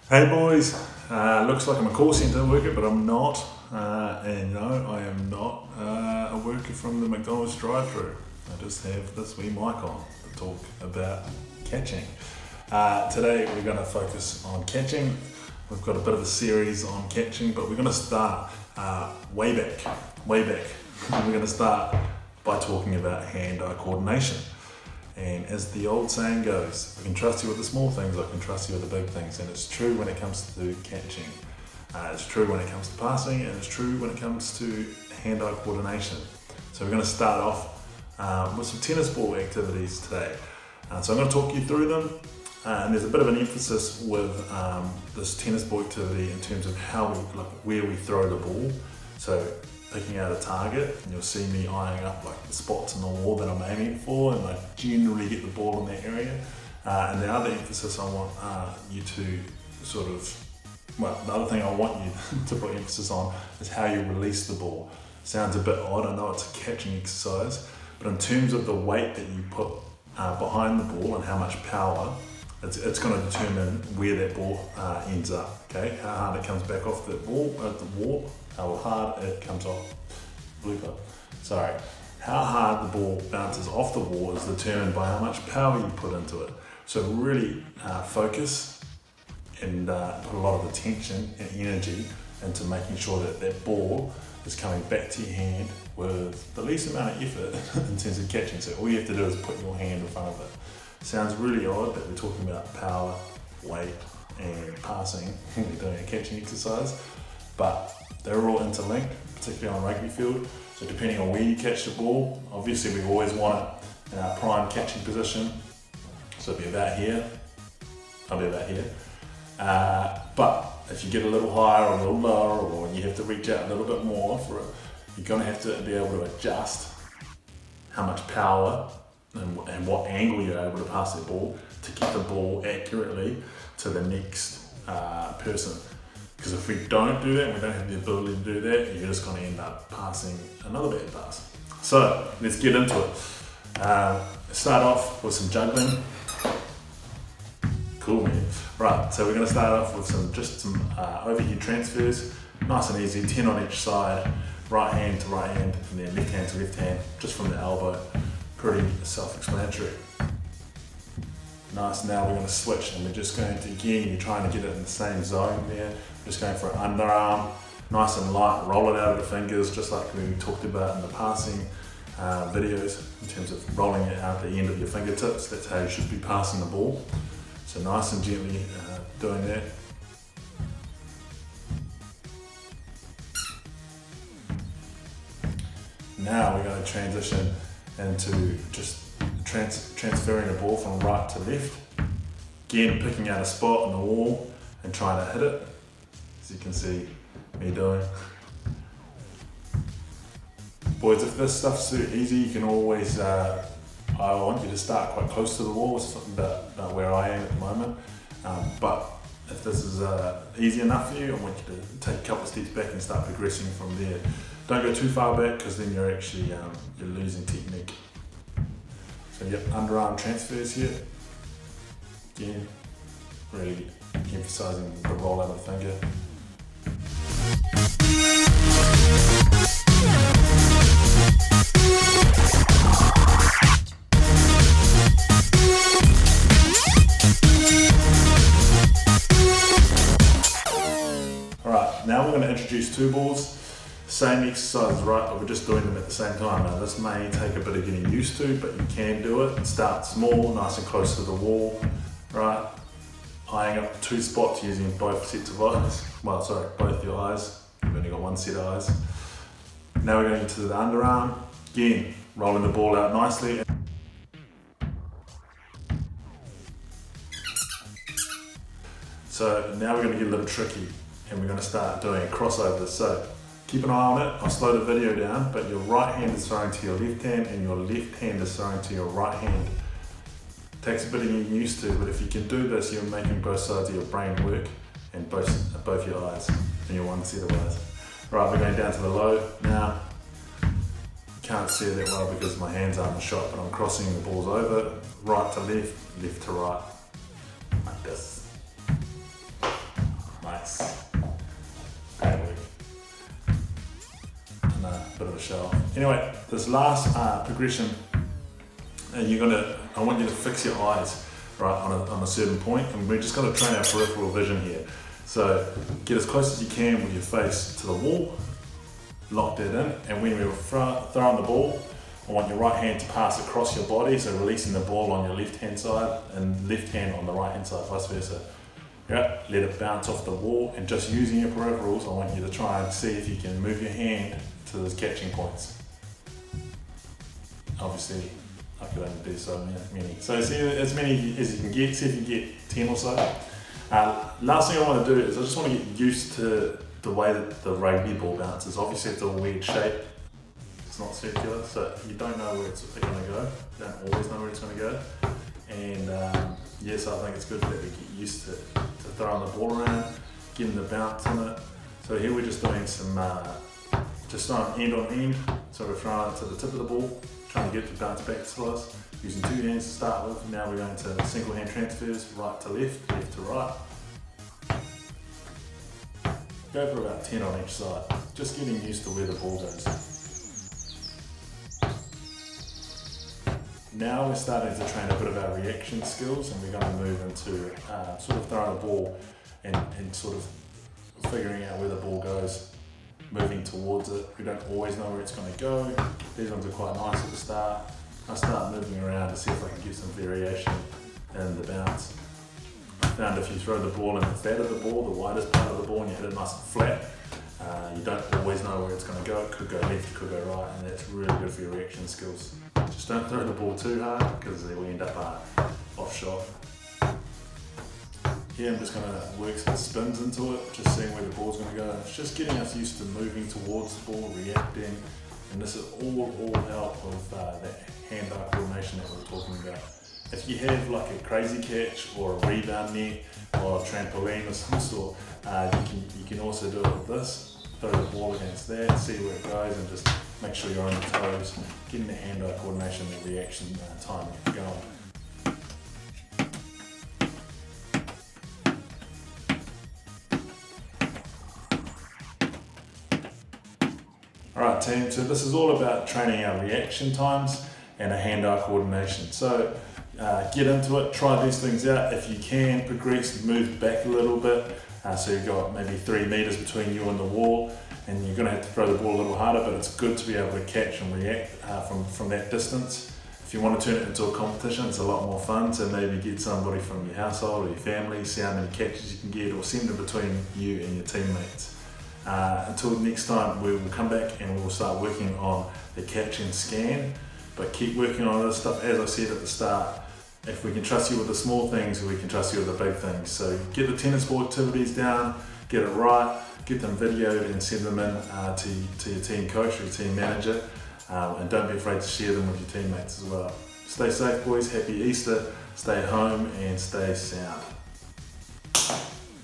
Hey boys, looks like I'm a call centre worker, but I'm not. And no, I am not a worker from the McDonald's drive-thru. I just have this wee mic on to talk about catching. Today we're going to focus on catching. We've got a bit of a series on catching, but we're going to start way back. We're going to start by talking about hand-eye coordination. And as the old saying goes, if I can trust you with the small things, I can trust you with the big things. And it's true when it comes to catching. It's true when it comes to passing, and it's true when it comes to hand-eye coordination. So we're going to start off with some tennis ball activities today. So I'm going to talk you through them. And there's a bit of an emphasis with this tennis ball activity in terms of where we throw the ball. So picking out a target, and you'll see me eyeing up the spots on the wall that I'm aiming for, and I generally get the ball in that area. And the other emphasis I want you to the other thing I want you to put emphasis on is how you release the ball. Sounds a bit odd, I know it's a catching exercise, but in terms of the weight that you put behind the ball and how much power, it's going to determine where that ball ends up. Okay, how hard it comes back off the wall, how hard it comes off. How hard the ball bounces off the wall is determined by how much power you put into it. So really focus and put a lot of attention and energy into making sure that that ball is coming back to your hand with the least amount of effort in terms of catching. So all you have to do is put your hand in front of it. Sounds really odd that we're talking about power, weight, and passing when we're doing a catching exercise, but they're all interlinked, particularly on a rugby field. So depending on where you catch the ball, obviously we always want it in our prime catching position. So it'll be about here, I'll be about here. But if you get a little higher or a little lower, or you have to reach out a little bit more for it, you're going to have to be able to adjust how much power and what angle you're able to pass that ball to get the ball accurately to the next person. Because if we don't do that, we don't have the ability to do that, you're just going to end up passing another bad pass. So let's get into it. Start off with some juggling. Cool, man. Right, so we're going to start off with some overhead transfers, nice and easy, 10 on each side, right hand to right hand, and then left hand to left hand, just from the elbow. Pretty self-explanatory. Nice, now we're going to switch, and we're just going to, again, you're trying to get it in the same zone there, just going for an underarm, nice and light, roll it out of the fingers, just like we talked about in the passing videos, in terms of rolling it out the end of your fingertips. That's how you should be passing the ball. So nice and gently doing that. Now we're going to transition into just transferring the ball from right to left. Again, picking out a spot on the wall and trying to hit it, as you can see me doing. Boys, if this stuff's too easy, you can always, I want you to start quite close to the wall, which is about where I am at the moment. But if this is easy enough for you, I want you to take a couple of steps back and start progressing from there. Don't go too far back, because then you're actually you're losing technique. So yep, underarm transfers here. Again, really emphasising the roll out of the finger. Alright, now we're going to introduce two balls. Same exercises, right, but we're just doing them at the same time. Now this may take a bit of getting used to, but you can do it. Start small, nice and close to the wall, right? Eyeing up two spots using both sets of eyes. Both your eyes. You've only got one set of eyes. Now we're going into the underarm. Again, rolling the ball out nicely. So now we're going to get a little tricky, and we're going to start doing a crossover. So keep an eye on it. I'll slow the video down, but your right hand is throwing to your left hand, and your left hand is throwing to your right hand. Takes a bit of getting used to, but if you can do this, you're making both sides of your brain work, and both your eyes, and your one set of eyes. Right, we're going down to the low now. Can't see it that well because my hands aren't in the shot, but I'm crossing the balls over, right to left, left to right, like this. show off. Anyway, this last progression, I want you to fix your eyes right on a certain point, and we're just going to train our peripheral vision here. So get as close as you can with your face to the wall, lock that in, and when we're throwing the ball, I want your right hand to pass across your body, so releasing the ball on your left hand side and left hand on the right hand side, vice versa. Yeah, let it bounce off the wall, and just using your peripherals, I want you to try and see if you can move your hand to those catching points. Obviously, I could only do so many. So see as many as you can get, see if you can get 10 or so. Last thing I want to do is I just want to get used to the way that the rugby ball bounces. Obviously it's a weird shape. It's not circular, so you don't know where it's going to go. You don't always know where it's going to go. And yes, I think it's good that we get used to throwing the ball around, getting the bounce on it. So here we're just doing some, just throwing end on end. So we're throwing it to the tip of the ball, trying to get the bounce back to us. Using 2 hands to start with. Now we're going to single hand transfers, right to left, left to right. Go for about 10 on each side. Just getting used to where the ball goes. Now we're starting to train a bit of our reaction skills, and we're going to move into sort of throwing the ball and sort of figuring out where the ball goes, moving towards it. We don't always know where it's going to go. These ones are quite nice at the start. I start moving around to see if I can get some variation in the bounce. I found if you throw the ball in the fat of the ball, the widest part of the ball, and you hit it nice and flat, you don't always know where it's going to go. It could go left, it could go right, and that's really good for your reaction skills. Just don't throw the ball too hard, because we end up off shot. Here I'm just going to work some spins into it, just seeing where the ball's going to go. It's just getting us used to moving towards the ball, reacting, and this is all help with that hand-eye coordination that we were talking about. If you have like a crazy catch or a rebound net or a trampoline of some sort, you can also do it with this. Throw the ball against that, see where it goes, and just make sure you're on your toes, getting the hand-eye coordination and the reaction time going. Alright team, so this is all about training our reaction times and a hand-eye coordination. So get into it, try these things out. If you can progress, move back a little bit. So you've got maybe 3 meters between you and the wall, and you're going to have to throw the ball a little harder, but it's good to be able to catch and react from that distance. If you want to turn it into a competition, it's a lot more fun, so maybe get somebody from your household or your family, see how many catches you can get, or send them between you and your teammates. Until next time, we will come back and we'll start working on the catch and scan, but keep working on this stuff. As I said at the start, if we can trust you with the small things, we can trust you with the big things. So get the tennis ball activities down, get it right, get them videoed and send them in to your team coach or your team manager, and don't be afraid to share them with your teammates as well. Stay safe boys, happy Easter, stay home and stay sound.